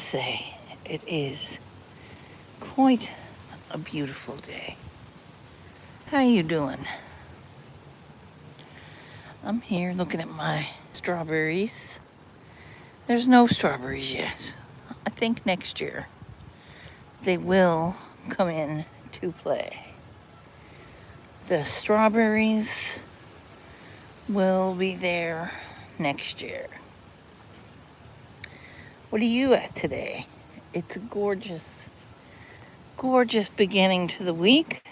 say it is quite a beautiful day. How you doing? I'm here looking at my strawberries. There's no strawberries yet. I think next year they will come in to play. The strawberries will be there next year. What are you at today? It's a gorgeous, gorgeous beginning to the week.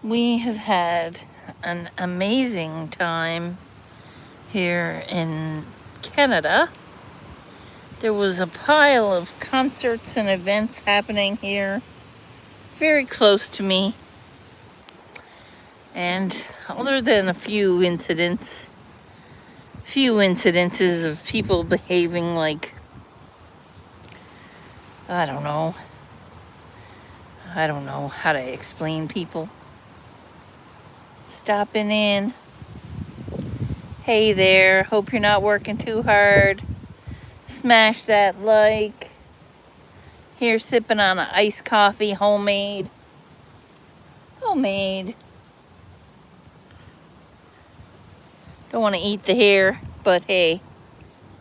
We have had an amazing time here in Canada. There was a pile of concerts and events happening here, very close to me. And other than a few incidences of people behaving like, I don't know how to explain people. Stopping in. Hey there, hope you're not working too hard. Smash that like. Here sipping on an iced coffee, homemade. Don't want to eat the hair, but hey,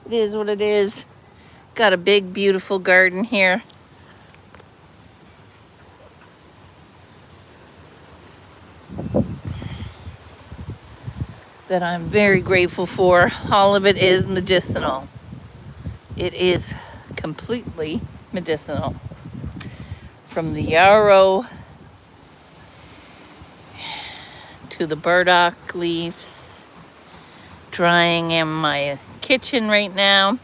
it is what it is. Got a big, beautiful garden here. That I'm very grateful for. All of it is medicinal. It is completely medicinal. From the yarrow to the burdock leaves, drying in my kitchen right now.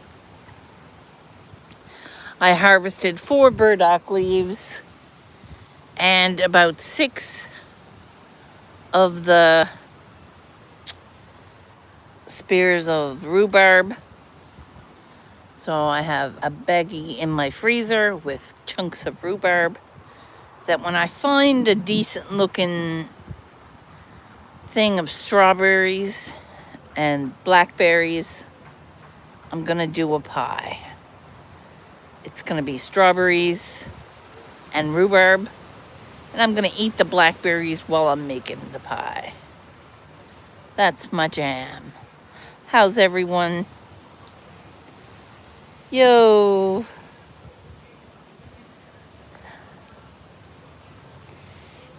I harvested 4 burdock leaves and about 6 of the spears of rhubarb. So I have a baggie in my freezer with chunks of rhubarb that when I find a decent looking thing of strawberries and blackberries, I'm gonna do a pie. It's gonna be strawberries and rhubarb, and I'm gonna eat the blackberries while I'm making the pie. That's my jam. How's everyone? Yo.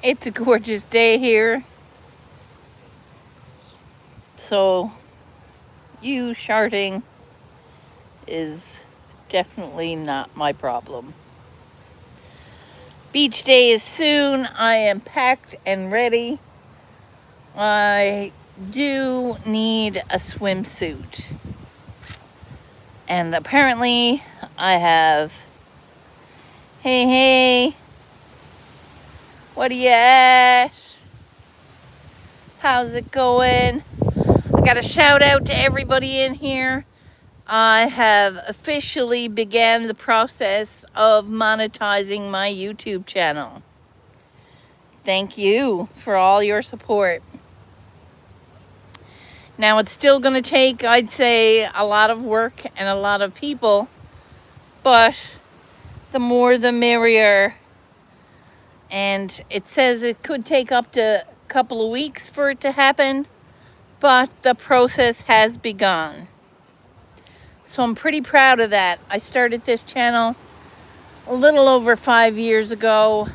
It's a gorgeous day here. So, you sharting is definitely not my problem. Beach day is soon. I am packed and ready. I do need a swimsuit. And apparently I have, hey, what are you at? How's it going? I got a shout out to everybody in here. I have officially began the process of monetizing my YouTube channel. Thank you for all your support. Now it's still going to take, I'd say, a lot of work and a lot of people, but the more the merrier. And it says it could take up to a couple of weeks for it to happen, but the process has begun. So I'm pretty proud of that. I started this channel a little over 5 years ago.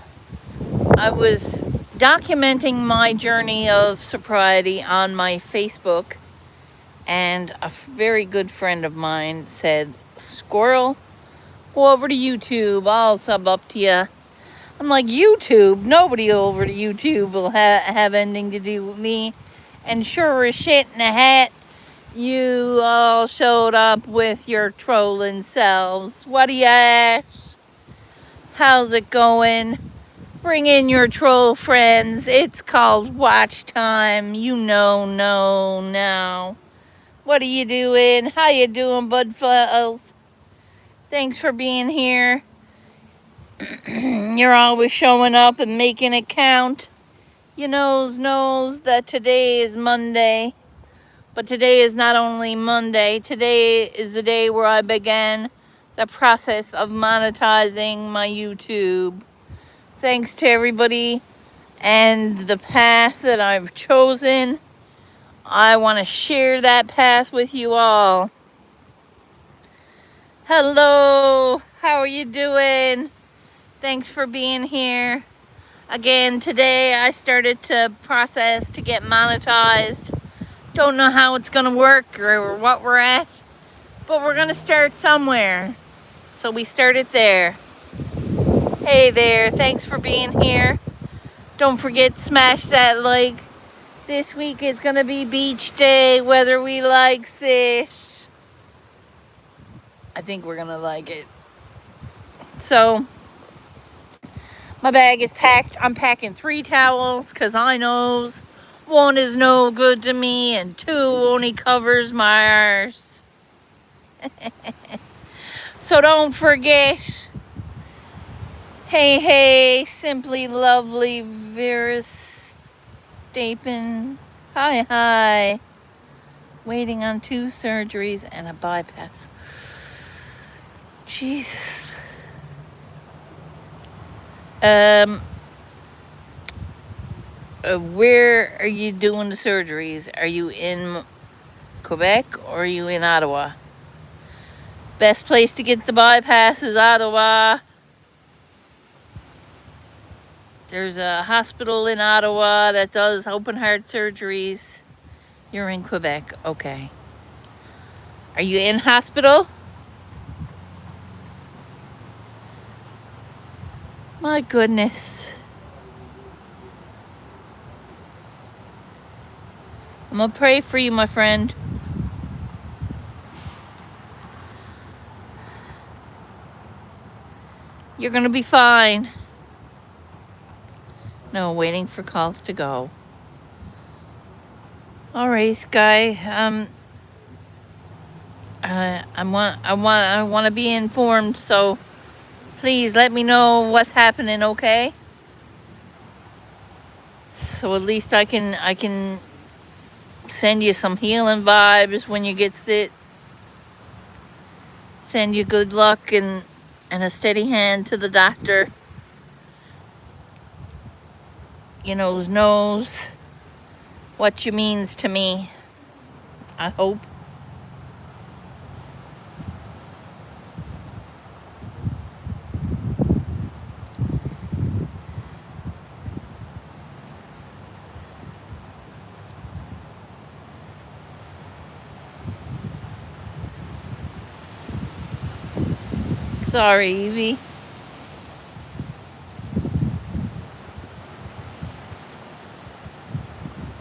I was documenting my journey of sobriety on my Facebook, and a very good friend of mine said, Squirrel, go over to YouTube, I'll sub up to you. I'm like, YouTube? Nobody over to YouTube will have anything to do with me. And sure as shit in a hat, you all showed up with your trolling selves. What do you ask? How's it going? Bring in your troll friends. It's called watch time. You know now. What are you doing? How you doing, Budfellas? Thanks for being here. You're always showing up and making it count. You knows that today is Monday. But today is not only Monday. Today is the day where I began the process of monetizing my YouTube. Thanks to everybody and the path that I've chosen. I want to share that path with you all. Hello, how are you doing? Thanks for being here. Again, today I started to process to get monetized. Don't know how it's going to work or what we're at, but we're going to start somewhere. So we started there. Hey there, thanks for being here. Don't forget, smash that like. This week is going to be beach day, whether we like it. I think we're going to like it. So, my bag is packed. I'm packing 3 towels because I knows 1 is no good to me and 2 only covers my arse. So don't forget. Hey, simply lovely Vera Stapin. Hi. Waiting on 2 surgeries and a bypass. Jesus. Where are you doing the surgeries? Are you in Quebec or are you in Ottawa? Best place to get the bypass is Ottawa. There's a hospital in Ottawa that does open heart surgeries. You're in Quebec, okay. Are you in hospital? My goodness. I'm gonna pray for you, my friend. You're gonna be fine. No, waiting for calls to go. All right, Guy. I want to be informed, so please let me know what's happening, okay? So at least I can send you some healing vibes when you get sick. Send you good luck and a steady hand to the doctor. You knows what you means to me. I hope. Sorry, Evie.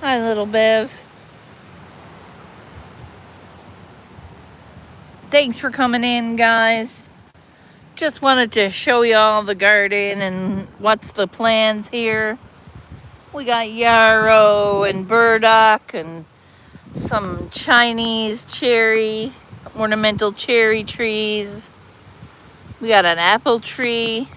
Hi, little Bev. Thanks for coming in, guys. Just wanted to show you all the garden and what's the plans here. We got yarrow and burdock and some Chinese ornamental cherry trees. We got an apple tree.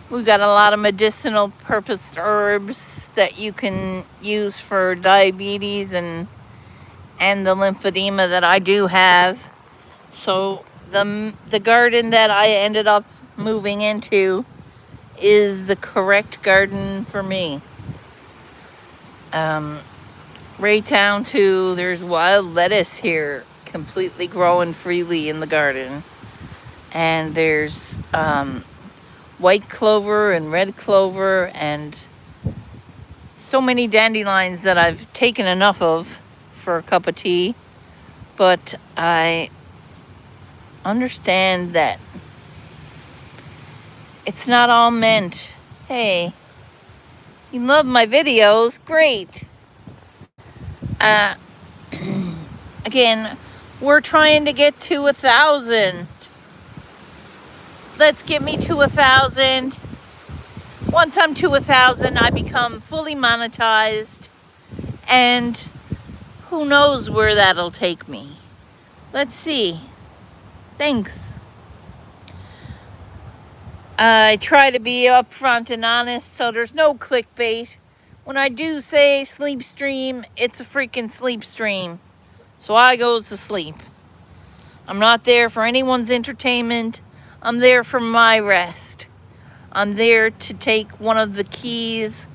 We've got a lot of medicinal purpose herbs that you can use for diabetes and the lymphedema that I do have. So the garden that I ended up moving into is the correct garden for me. Right down to there's wild lettuce here completely growing freely in the garden. And there's white clover and red clover and so many dandelions that I've taken enough of for a cup of tea. But I understand that it's not all meant. Hey, you love my videos? Great. Again, we're trying to get to 1,000. Let's get me to 1,000. Once I'm to 1,000, I become fully monetized, and who knows where that'll take me. Let's see. Thanks. I try to be upfront and honest, so there's no clickbait. When I do say sleep stream, it's a freaking sleep stream. So I goes to sleep. I'm not there for anyone's entertainment. I'm there for my rest. I'm there to take one of the keys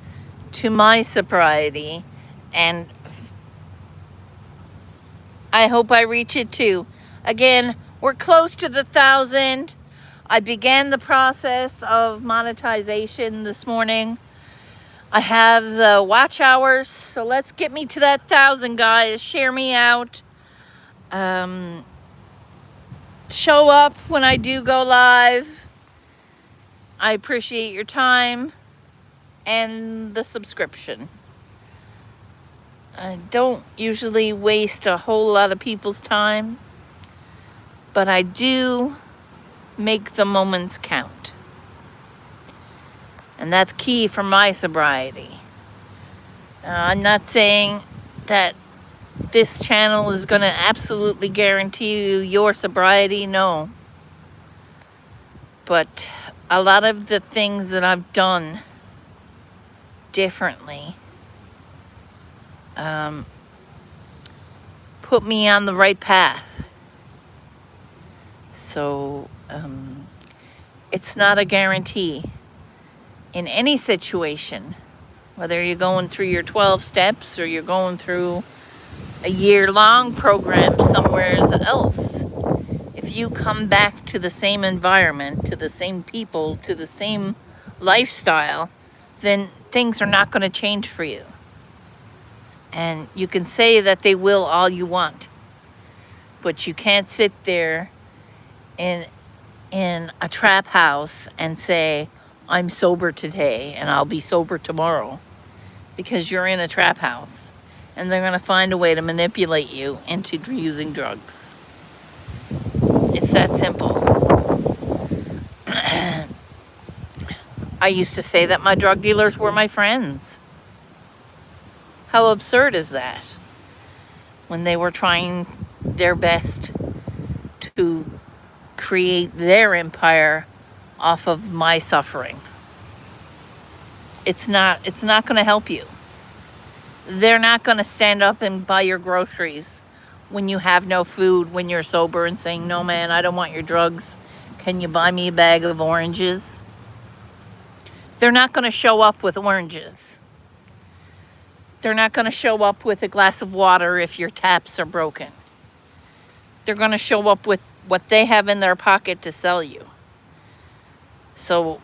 to my sobriety, and I hope I reach it too. Again, we're close to the 1,000. I began the process of monetization this morning. I have the watch hours, so let's get me to that 1,000, guys. Share me out. Show up when I do go live. I appreciate your time and the subscription. I don't usually waste a whole lot of people's time, but I do make the moments count. And that's key for my sobriety. I'm not saying that this channel is going to absolutely guarantee you your sobriety, no. But a lot of the things that I've done differently put me on the right path. So it's not a guarantee in any situation, whether you're going through your 12 steps or you're going through a year-long program somewhere else. If you come back to the same environment, to the same people, to the same lifestyle, then things are not going to change for you. And you can say that they will all you want, but you can't sit there in a trap house and say, I'm sober today and I'll be sober tomorrow, because you're in a trap house and they're going to find a way to manipulate you into using drugs. It's that simple. I used to say that my drug dealers were my friends. How absurd is that? When they were trying their best to create their empire off of my suffering. It's not going to help you. They're not going to stand up and buy your groceries when you have no food, when you're sober, and saying, no man, I don't want your drugs. Can you buy me a bag of oranges? They're not going to show up with oranges. They're not going to show up with a glass of water if your taps are broken. They're going to show up with what they have in their pocket to sell you. So,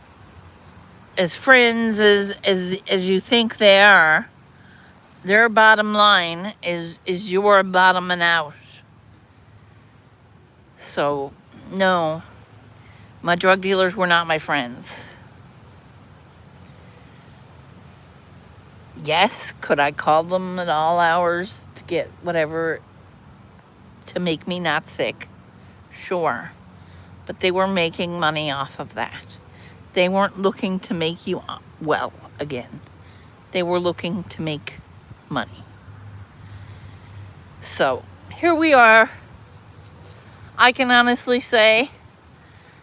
as friends as you think they are, their bottom line is your bottoming out. So, no, my drug dealers were not my friends. Yes, could I call them at all hours to get whatever to make me not sick? Sure. But they were making money off of that. They weren't looking to make you well again. They were looking to make money. So, here we are. I can honestly say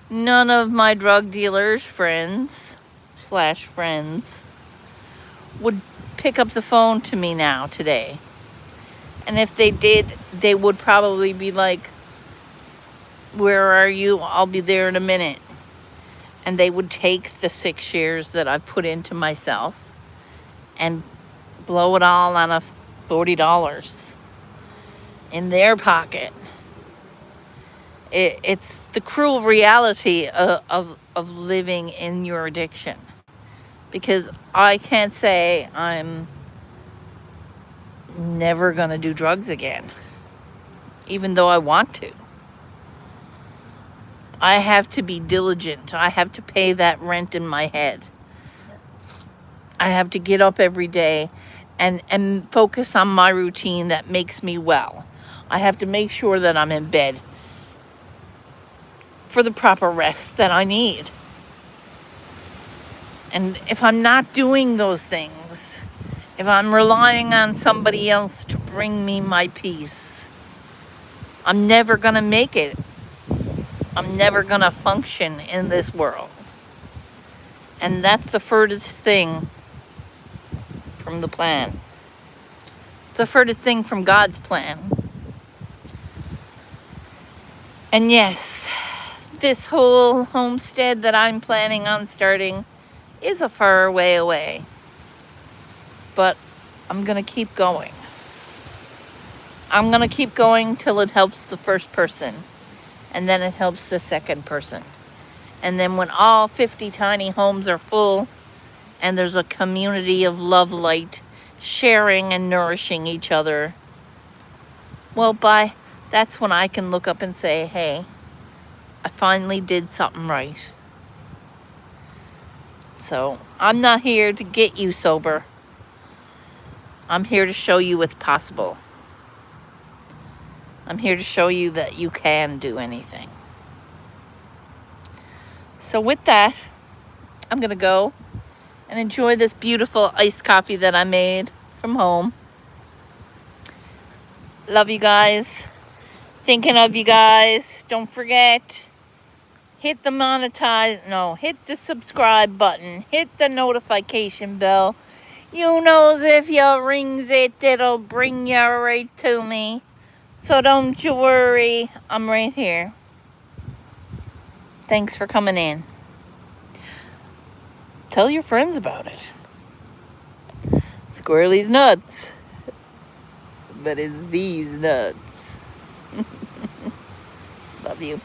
none of my drug dealers' friends would pick up the phone to me now today. And if they did, they would probably be like, where are you? I'll be there in a minute. And they would take the 6 years that I've put into myself and blow it all on a $40 in their pocket. It's the cruel reality of living in your addiction. Because I can't say I'm never going to do drugs again, even though I want to. I have to be diligent. I have to pay that rent in my head. I have to get up every day and focus on my routine that makes me well. I have to make sure that I'm in bed for the proper rest that I need. And if I'm not doing those things, if I'm relying on somebody else to bring me my peace, I'm never going to make it. I'm never going to function in this world. And that's the furthest thing from the plan. It's the furthest thing from God's plan. And yes, this whole homestead that I'm planning on starting is a far way away. But I'm going to keep going. I'm going to keep going till it helps the first person. And then it helps the second person. And then when all 50 tiny homes are full and there's a community of love light sharing and nourishing each other, well, that's when I can look up and say, hey, I finally did something right. So I'm not here to get you sober. I'm here to show you what's possible. I'm here to show you that you can do anything. So with that, I'm going to go and enjoy this beautiful iced coffee that I made from home. Love you guys. Thinking of you guys. Don't forget, hit the subscribe button. Hit the notification bell. You knows if you rings it, it'll bring you right to me. So don't you worry, I'm right here. Thanks for coming in. Tell your friends about it. Squirrely's nuts. But it's these nuts. Love you.